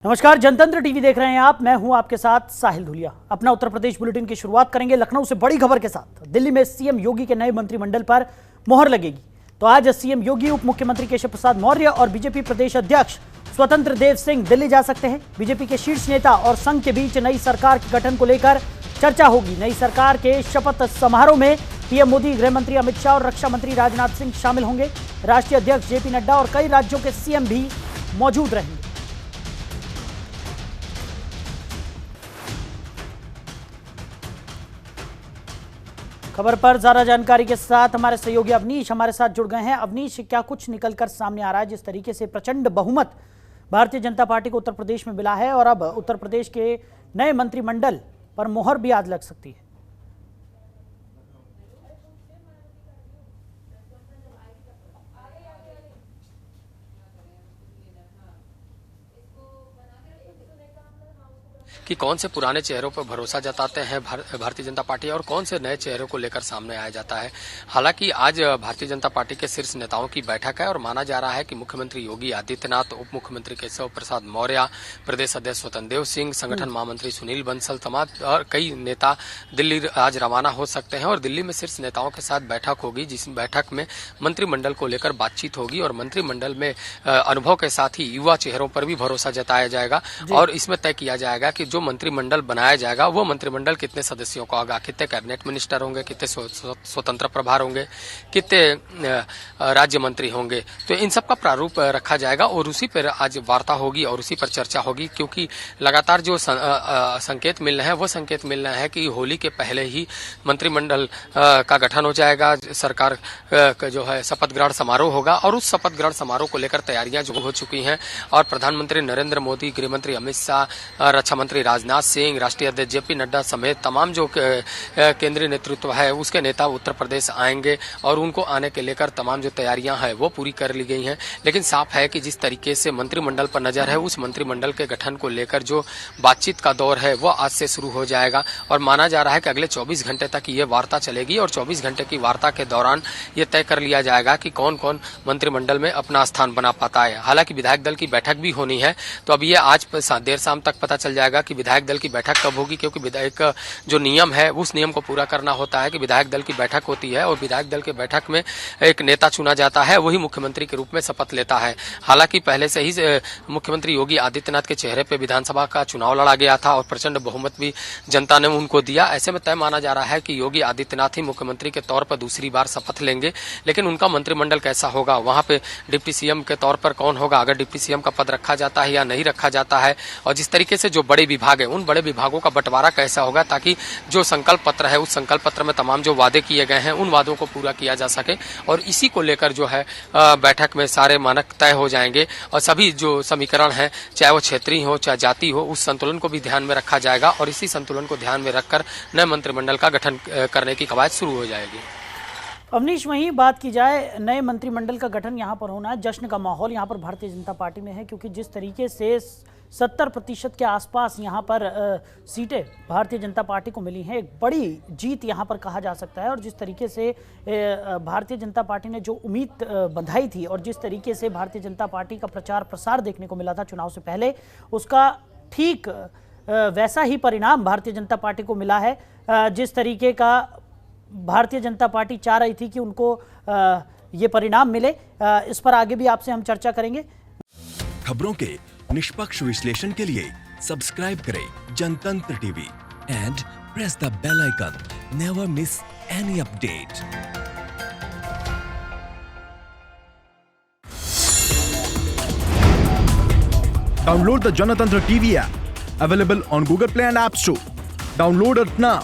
नमस्कार, जनतंत्र टीवी देख रहे हैं आप। मैं हूं आपके साथ साहिल धुलिया। अपना उत्तर प्रदेश बुलेटिन की शुरुआत करेंगे लखनऊ से बड़ी खबर के साथ। दिल्ली में सीएम योगी के नए मंत्रिमंडल पर मोहर लगेगी। तो आज सीएम योगी, उप मुख्यमंत्री केशव प्रसाद मौर्य और बीजेपी प्रदेश अध्यक्ष स्वतंत्र देव सिंह दिल्ली जा सकते हैं। बीजेपी के शीर्ष नेता और संघ के बीच नई सरकार के गठन को लेकर चर्चा होगी। नई सरकार के शपथ समारोह में पीएम मोदी, गृह मंत्री अमित शाह और रक्षा मंत्री राजनाथ सिंह शामिल होंगे। राष्ट्रीय अध्यक्ष जेपी नड्डा और कई राज्यों के सीएम भी मौजूद रहेंगे। खबर पर ज्यादा जानकारी के साथ हमारे सहयोगी अवनीश हमारे साथ जुड़ गए हैं। अवनीश, क्या कुछ निकलकर सामने आ रहा है? जिस तरीके से प्रचंड बहुमत भारतीय जनता पार्टी को उत्तर प्रदेश में मिला है और अब उत्तर प्रदेश के नए मंत्रिमंडल पर मोहर भी आज लग सकती है। कि कौन से पुराने चेहरों पर भरोसा जताते हैं भारतीय जनता पार्टी और कौन से नए चेहरों को लेकर सामने आया जाता है। हालांकि आज भारतीय जनता पार्टी के शीर्ष नेताओं की बैठक है और माना जा रहा है कि मुख्यमंत्री योगी आदित्यनाथ, उप मुख्यमंत्री केशव प्रसाद मौर्य, प्रदेश अध्यक्ष स्वतंत्र देव सिंह, संगठन महामंत्री सुनील बंसल तमाम और कई नेता दिल्ली आज रवाना हो सकते हैं और दिल्ली में शीर्ष नेताओं के साथ बैठक होगी, जिस बैठक में मंत्रिमंडल को लेकर बातचीत होगी और मंत्रिमंडल में अनुभव के साथ ही युवा चेहरों पर भी भरोसा जताया जाएगा और इसमें तय किया जाएगा कि जो मंत्रिमंडल बनाया जाएगा वो मंत्रिमंडल कितने सदस्यों का होगा, कितने कैबिनेट मिनिस्टर होंगे, कितने स्वतंत्र प्रभार होंगे, कितने राज्य मंत्री होंगे। तो इन सब का प्रारूप रखा जाएगा और उसी पर आज वार्ता होगी और उसी पर चर्चा होगी, क्योंकि लगातार जो संकेत मिल रहे हैं वो संकेत मिल रहे हैं कि होली के पहले ही मंत्रिमंडल का गठन हो जाएगा। सरकार का जो है शपथ ग्रहण समारोह होगा और उस शपथ ग्रहण समारोह को लेकर तैयारियां जो हो चुकी हैं और प्रधानमंत्री नरेंद्र मोदी, गृह मंत्री अमित शाह, रक्षा मंत्री राजनाथ सिंह, राष्ट्रीय अध्यक्ष जेपी नड्डा समेत तमाम जो केंद्रीय नेतृत्व है उसके नेता उत्तर प्रदेश आएंगे और उनको आने के लेकर तमाम जो तैयारियां हैं वो पूरी कर ली गई हैं। लेकिन साफ है कि जिस तरीके से मंत्रिमंडल पर नजर है उस मंत्रिमंडल के गठन को लेकर जो बातचीत का दौर है वो आज से शुरू हो जाएगा और माना जा रहा है कि अगले 24 घंटे तक ये वार्ता चलेगी और 24 घंटे की वार्ता के दौरान ये तय कर लिया जाएगा कि कौन कौन मंत्रिमंडल में अपना स्थान बना पाता है। हालांकि विधायक दल की बैठक भी होनी है, तो अब ये आज देर शाम तक पता चल जाएगा कि विधायक दल की बैठक कब होगी, क्योंकि विधायक जो नियम है उस नियम को पूरा करना होता है कि विधायक दल की बैठक होती है और विधायक दल की बैठक में एक नेता चुना जाता है, वही मुख्यमंत्री के रूप में शपथ लेता है। हालांकि पहले से ही मुख्यमंत्री योगी आदित्यनाथ के चेहरे पर विधानसभा का चुनाव लड़ा गया था और प्रचंड बहुमत भी जनता ने उनको दिया। ऐसे में तय माना जा रहा है कि योगी आदित्यनाथ ही मुख्यमंत्री के तौर पर दूसरी बार शपथ लेंगे। लेकिन उनका मंत्रिमंडल कैसा होगा, वहां पे डिप्टी सीएम के तौर पर कौन होगा, अगर डिप्टी सीएम का पद रखा जाता है या नहीं रखा जाता है, और जिस तरीके से जो बड़े विभाग है उन बड़े विभागों का बंटवारा कैसा होगा, ताकि जो संकल्प पत्र है उस संकल्प पत्र में तमाम जो वादे किए गए हैं उन वादों को पूरा किया जा सके और इसी को लेकर जो है बैठक में सारे मानक तय हो जाएंगे और सभी जो समीकरण है, चाहे वो क्षेत्रीय हो चाहे जाति हो, उस संतुलन को भी ध्यान में रखा जाएगा और इसी संतुलन को ध्यान में रखकर नए मंत्रिमंडल का गठन करने की कवायद शुरू हो जाएगी। अवनीश, वहीं बात की जाए नए मंत्रिमंडल का गठन यहाँ पर होना है, जश्न का माहौल यहाँ पर भारतीय जनता पार्टी में है, क्योंकि जिस तरीके से 70% के आसपास यहाँ पर सीटें भारतीय जनता पार्टी को मिली हैं, एक बड़ी जीत यहाँ पर कहा जा सकता है। और जिस तरीके से भारतीय जनता पार्टी ने जो उम्मीद बंधाई थी और जिस तरीके से भारतीय जनता पार्टी का प्रचार प्रसार देखने को मिला था चुनाव से पहले, उसका ठीक वैसा ही परिणाम भारतीय जनता पार्टी को मिला है। जिस तरीके का भारतीय जनता पार्टी चाह रही थी कि उनको ये परिणाम मिले, इस पर आगे भी आपसे हम चर्चा करेंगे। खबरों के निष्पक्ष विश्लेषण के लिए सब्सक्राइब करें Janatantra TV and press the bell icon. Never miss any update. Download the Janatantra TV app, available on Google Play and App Store. Download it now